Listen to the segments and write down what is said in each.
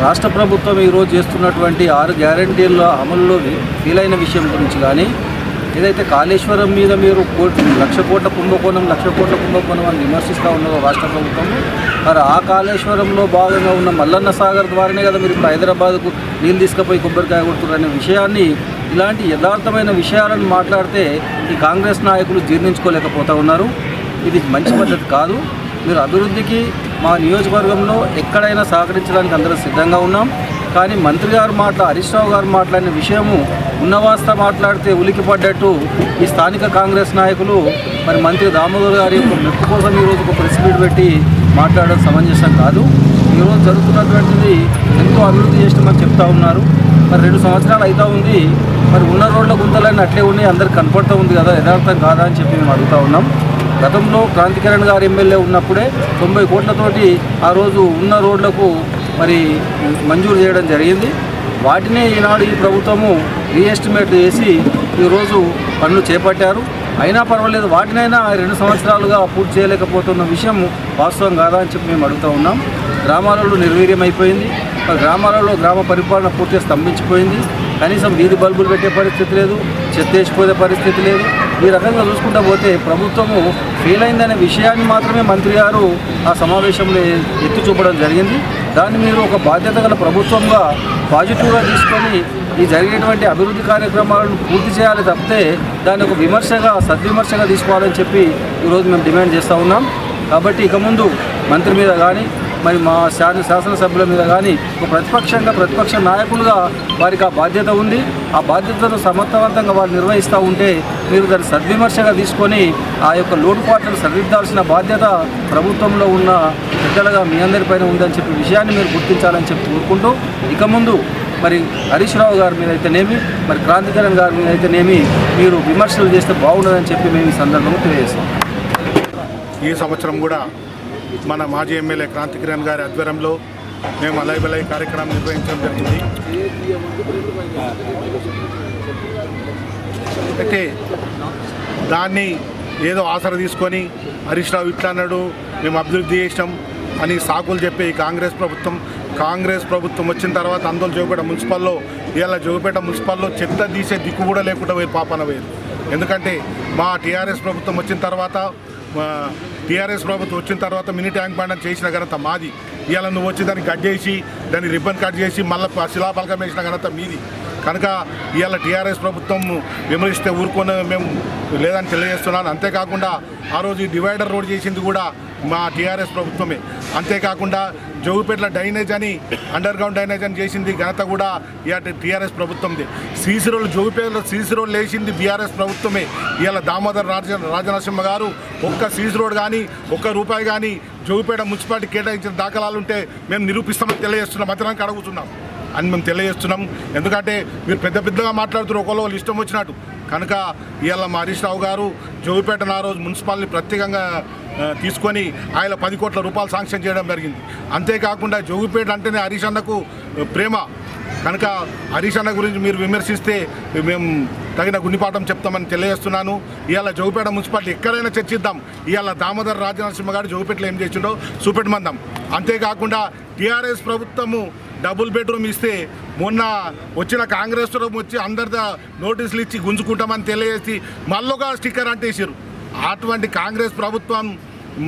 రాష్ట్ర ప్రభుత్వం ఈరోజు చేస్తున్నటువంటి 6 గ్యారంటీల అమలులో ఫీలైన విషయం గురించి కానీ, ఏదైతే కాళేశ్వరం మీద మీరు 1,00,00,000 కోట్ల కుంభకోణం అని విమర్శిస్తూ ఉన్నారో రాష్ట్ర ప్రభుత్వం, మరి ఆ కాళేశ్వరంలో భాగంగా ఉన్న మల్లన్న సాగర్ ద్వారానే కదా మీరు ఇప్పుడు హైదరాబాద్కు నీళ్ళు తీసుకుపోయి కొబ్బరికాయ కొడుతున్నారనే విషయాన్ని, ఇలాంటి యథార్థమైన విషయాలను మాట్లాడితే ఈ కాంగ్రెస్ నాయకులు జీర్ణించుకోలేకపోతూ ఉన్నారు. ఇది మంచి పద్ధతి కాదు. మీరు అభివృద్ధికి మా నియోజకవర్గంలో ఎక్కడైనా సహకరించడానికి అందరూ సిద్ధంగా ఉన్నాం. కానీ మంత్రి గారు హరీష్ రావు గారు మాట్లాడిన విషయము ఉన్నవాస్త మాట్లాడితే ఉలికిపడ్డట్టు ఈ స్థానిక కాంగ్రెస్ నాయకులు మరి మంత్రి దామోదర్ గారి యొక్క మెప్పు కోసం ఈరోజు ఒక ప్రెస్ మీట్ పెట్టి మాట్లాడడం సమంజసం కాదు. ఈరోజు జరుగుతున్నటువంటిది ఎంతో అభివృద్ధి చేస్తామని చెప్తా ఉన్నారు. మరి 2 సంవత్సరాలు అవుతూ ఉంది. మరి ఉన్న రోడ్ల గుంతలన్నీ అట్లే ఉన్నాయి, అందరికి కనపడుతూ ఉంది కదా, యథార్థం కాదా అని చెప్పి మేము అడుగుతూ ఉన్నాం. గతంలో క్రాంతికిరణ్ గారు ఎమ్మెల్యే ఉన్నప్పుడే 90 కోట్లతోటి ఆ రోజు ఉన్న రోడ్లకు మరి మంజూరు చేయడం జరిగింది. వాటినే ఈనాడు ఈ ప్రభుత్వము రీఎస్టిమేట్ చేసి ఈరోజు పనులు చేపట్టారు. అయినా పర్వాలేదు, వాటినైనా 2 సంవత్సరాలుగా పూర్తి చేయలేకపోతున్న విషయం వాస్తవం కాదా అని చెప్పి మేము అడుగుతూ ఉన్నాం. గ్రామాలలో నిర్వీర్యం అయిపోయింది. గ్రామాలలో గ్రామ పరిపాలన పూర్తిగా స్తంభించిపోయింది. కనీసం వీధి బల్బులు పెట్టే పరిస్థితి లేదు, చెత్త వేసిపోయే పరిస్థితి లేదు. ఈ రకంగా చూసుకుంటూ పోతే ప్రభుత్వము ఫెయిల్ అయిందనే విషయాన్ని మాత్రమే మంత్రి గారు ఆ సమావేశంలో ఎత్తి చూపడం జరిగింది. దాన్ని మీరు ఒక బాధ్యత గల ప్రభుత్వంగా పాజిటివ్గా తీసుకొని ఈ జరిగేటువంటి అభివృద్ధి కార్యక్రమాలను పూర్తి చేయాలి తప్పితే దాన్ని ఒక సద్విమర్శగా తీసుకోవాలని చెప్పి ఈరోజు మేము డిమాండ్ చేస్తూ ఉన్నాం. కాబట్టి ఇక ముందు మంత్రి మీద కానీ మరి మా శాసనసభ్యుల మీద కానీ ఒక ప్రతిపక్ష నాయకులుగా వారికి ఆ బాధ్యత ఉంది. ఆ బాధ్యతను సమర్థవంతంగా వారు నిర్వహిస్తూ ఉంటే మీరు దాన్ని సద్విమర్శగా తీసుకొని ఆ యొక్క లోటుపాట్లను సరిదిద్దాల్సిన బాధ్యత ప్రభుత్వంలో ఉన్న పెద్దలుగా మీ అందరిపైన ఉందని చెప్పి విషయాన్ని మీరు గుర్తించాలని చెప్పి కోరుకుంటూ, ఇక ముందు మరి హరీష్ రావు గారి మీద అయితేనేమి, మరి క్రాంతికిరణ్ గారి మీద అయితేనేమి మీరు విమర్శలు చేస్తే బాగుండదని చెప్పి మేము ఈ సందర్భంగా తెలియజేస్తాం. ఈ సంవత్సరం కూడా మన మాజీ ఎమ్మెల్యే క్రాంతికిరణ్ గారి ఆధ్వర్యంలో మేము అలై బలై కార్యక్రమం నిర్వహించడం జరిగింది. అయితే దాన్ని ఏదో ఆసర తీసుకొని హరీష్ రావు ఇట్లా అన్నాడు, మేము అభివృద్ధి చేసినాం అని సాకులు చెప్పి కాంగ్రెస్ ప్రభుత్వం వచ్చిన తర్వాత అందరూ జోగిపేట మున్సిపల్లో జోగిపేట మున్సిపల్లో చెత్త తీసే దిక్కు కూడా లేకుండా పోయి పాపన పోయారు. ఎందుకంటే మా టీఆర్ఎస్ ప్రభుత్వం వచ్చిన తర్వాత మినీ ట్యాంక్ బండ్ చేసిన ఘనత మాది. ఇవాళ నువ్వు వచ్చి దాన్ని కట్ చేసి దాన్ని రిబ్బన్ కట్ చేసి మళ్ళీ శిలాపలకం వేసిన ఘనత మీది. కనుక ఇవాళ టీఆర్ఎస్ ప్రభుత్వం విమర్శిస్తే ఊరుకొని మేము లేదని తెలియజేస్తున్నాను. అంతేకాకుండా ఆ రోజు ఈ డివైడర్ రోడ్ చేసింది కూడా మా టీఆర్ఎస్ ప్రభుత్వమే. అంతేకాకుండా జోగిపేటల డ్రైనేజ్ అని అండర్ గ్రౌండ్ డ్రైనేజ్ అని చేసింది ఘనత కూడా టీఆర్ఎస్ ప్రభుత్వంది. సీసీ రోడ్లు జోగిపేటలో సీసీ రోడ్లు వేసింది బీఆర్ఎస్ ప్రభుత్వమే. ఇవాళ దామోదర్ రాజనరసింహ గారు ఒక్క సీసీ రోడ్ కానీ ₹1 కానీ జోగిపేట మున్సిపాలిటీ కేటాయించిన దాఖలాలుంటే మేము నిరూపిస్తామని తెలియజేస్తున్నాం. అతనికి అడుగుతున్నాం అని మేము తెలియజేస్తున్నాం. ఎందుకంటే మీరు పెద్దగా మాట్లాడుతున్నారు, ఒకళ్ళు ఇష్టం వచ్చినట్టు. కనుక ఇవాళ మా హరీష్ రావు గారు జోగిపేటను ఆ రోజు మున్సిపాలిటీ ప్రత్యేకంగా తీసుకొని ఆయన 10 కోట్ల రూపాయలు శాంక్షన్ చేయడం జరిగింది. అంతేకాకుండా జోగిపేట అంటేనే హరీష్ అన్నకు ప్రేమ. కనుక హరీష్ అన్న గురించి మీరు విమర్శిస్తే మేము తగిన గుణిపాఠం చెప్తామని తెలియజేస్తున్నాను. ఇవాళ జోగిపేట మున్సిపాలిటీ ఎక్కడైనా చర్చిద్దాం. ఇవాళ దామోదర్ రాజనరసింహ గారు జోగిపేటలో ఏం చేసిండో చూపెట్టమందాం. అంతేకాకుండా టీఆర్ఎస్ ప్రభుత్వము డబుల్ బెడ్రూమ్ ఇస్తే మొన్న వచ్చిన కాంగ్రెస్ వచ్చి అందరిదా నోటీసులు ఇచ్చి గుంజుకుంటామని తెలియజేసి మళ్ళొక స్టిక్కర్ అంటేసారు. అటువంటి కాంగ్రెస్ ప్రభుత్వం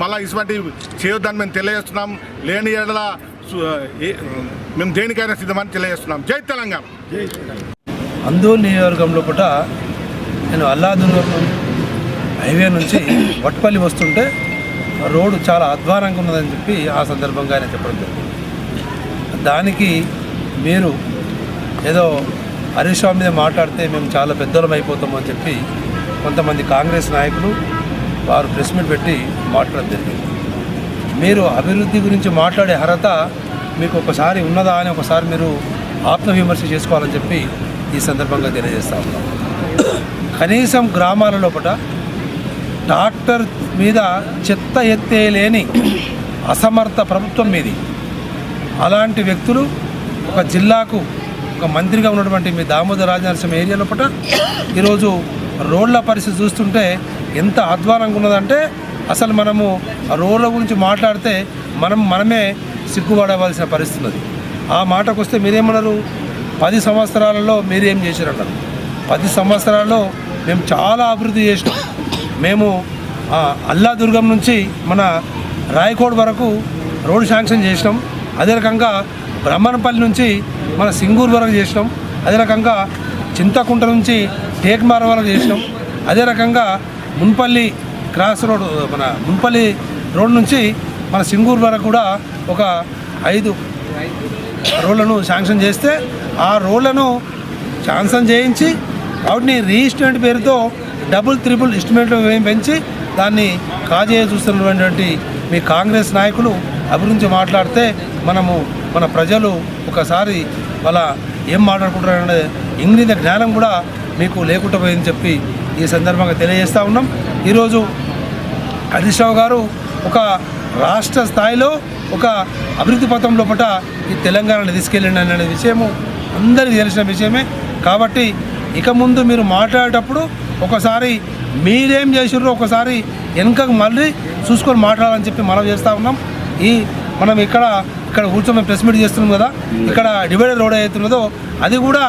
మళ్ళీ ఇటువంటి చేయొద్దని మేము తెలియజేస్తున్నాం. లేని ఏడల మేము దేనికైనా సిద్ధమని తెలియజేస్తున్నాం. జై తెలంగాణ. అందూరు నియోజకవర్గంలో కూడా నేను అల్లాదుర్గం హైవే నుంచి వట్పల్లి వస్తుంటే రోడ్డు చాలా అధ్వానంగా ఉన్నదని చెప్పి ఆ సందర్భంగా ఆయన చెప్పడం జరిగింది. దానికి మీరు ఏదో హరీష్ రావు మీద మాట్లాడితే మేము చాలా పెద్దలం అయిపోతామని చెప్పి కొంతమంది కాంగ్రెస్ నాయకులు వారు ప్రెస్ మీట్ పెట్టి మాట్లాడడం జరిగింది. మీరు అభివృద్ధి గురించి మాట్లాడే అర్హత మీకు ఒకసారి ఉన్నదా అని ఒకసారి మీరు ఆత్మవిమర్శ చేసుకోవాలని చెప్పి ఈ సందర్భంగా తెలియజేస్తా ఉన్నాం. కనీసం గ్రామాల లోపల ట్రాక్టర్ మీద చెత్త ఎత్తేయలేని అసమర్థ ప్రభుత్వం మీది. అలాంటి వ్యక్తులు ఒక జిల్లాకు ఒక మంత్రిగా ఉన్నటువంటి మీ దామోదర్ రాజనరసింహ ఏరియా లోపల ఈరోజు రోడ్ల పరిస్థితి చూస్తుంటే ఎంత అధ్వానంగా ఉన్నదంటే అసలు మనము రోడ్ల గురించి మాట్లాడితే మనమే సిగ్గుపడవలసిన పరిస్థితి ఉన్నది. ఆ మాటకు వస్తే మీరేమన్నారు, 10 సంవత్సరాలలో మీరేం చేశారన్నారు. 10 సంవత్సరాల్లో మేము చాలా అభివృద్ధి చేసినాం. మేము అల్లాదుర్గం నుంచి మన రాయకోడ్ వరకు రోడ్ శాంక్షన్ చేసినాం. అదే రకంగా బ్రహ్మణపల్లి నుంచి మన సింగూరు వరకు చేసినాం. అదే రకంగా చింతకుంట నుంచి టేక్మార వరకు చేసినాం. అదే రకంగా మున్పల్లి క్రాస్ రోడ్ మన మున్పల్లి రోడ్ నుంచి మన సింగూరు వరకు కూడా ఒక 5 రోడ్లను శాంక్షన్ చేస్తే ఆ రోడ్లను శాంక్షన్ చేయించి వాటిని రీఎస్టిమేట్ పేరుతో డబుల్ త్రిబుల్ ఎస్టిమేట్లు పెంచి దాన్ని కాజేయ చూస్తున్నటువంటి మీ కాంగ్రెస్ నాయకులు అభివృద్ధి మాట్లాడితే మన ప్రజలు ఒకసారి వాళ్ళ ఏం మాట్లాడుకుంటారనే ఇంగిత జ్ఞానం కూడా మీకు లేకుండా పోయిందని చెప్పి ఈ సందర్భంగా తెలియజేస్తూ ఉన్నాం. ఈరోజు హరీష్ రావు గారు ఒక రాష్ట్ర స్థాయిలో ఒక అభివృద్ధి పథం లోపల ఈ తెలంగాణను తీసుకెళ్ళండి అనే విషయము అందరికీ తెలిసిన విషయమే. కాబట్టి ఇక ముందు మీరు మాట్లాడేటప్పుడు ఒకసారి మీరేం చేసిర్రో ఒకసారి వెనుకకు మళ్ళీ చూసుకొని మాట్లాడాలని చెప్పి మనం చేస్తూ ఉన్నాం. మనం ఇక్కడ కూర్చొని ప్రెస్ మీట్ చేస్తున్నాం కదా, ఇక్కడ డివైడర్ రోడ్ అవుతున్నదో అది కూడా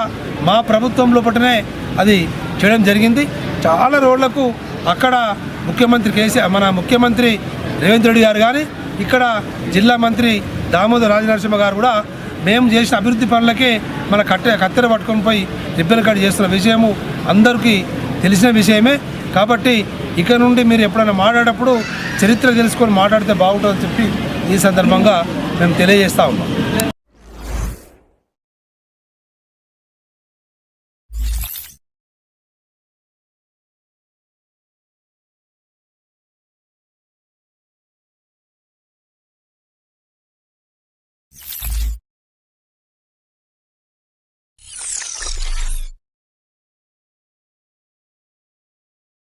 మా ప్రభుత్వం లోపలనే అది చేయడం జరిగింది. చాలా రోడ్లకు అక్కడ మన ముఖ్యమంత్రి రేవంత్ రెడ్డి గారు కానీ ఇక్కడ జిల్లా మంత్రి దామోదర్ రాజనరసింహ గారు కూడా మేము చేసిన అభివృద్ధి పనులకే మన కత్తెర పట్టుకొని పోయి రిబ్బన్ కట్ చేస్తున్న విషయము అందరికీ తెలిసిన విషయమే. కాబట్టి ఇక నుండి మీరు ఎప్పుడైనా మాట్లాడేటప్పుడు చరిత్ర తెలుసుకొని మాట్లాడితే బాగుంటుందని చెప్పి ఈ సందర్భంగా మేము తెలియజేస్తూ ఉన్నాం.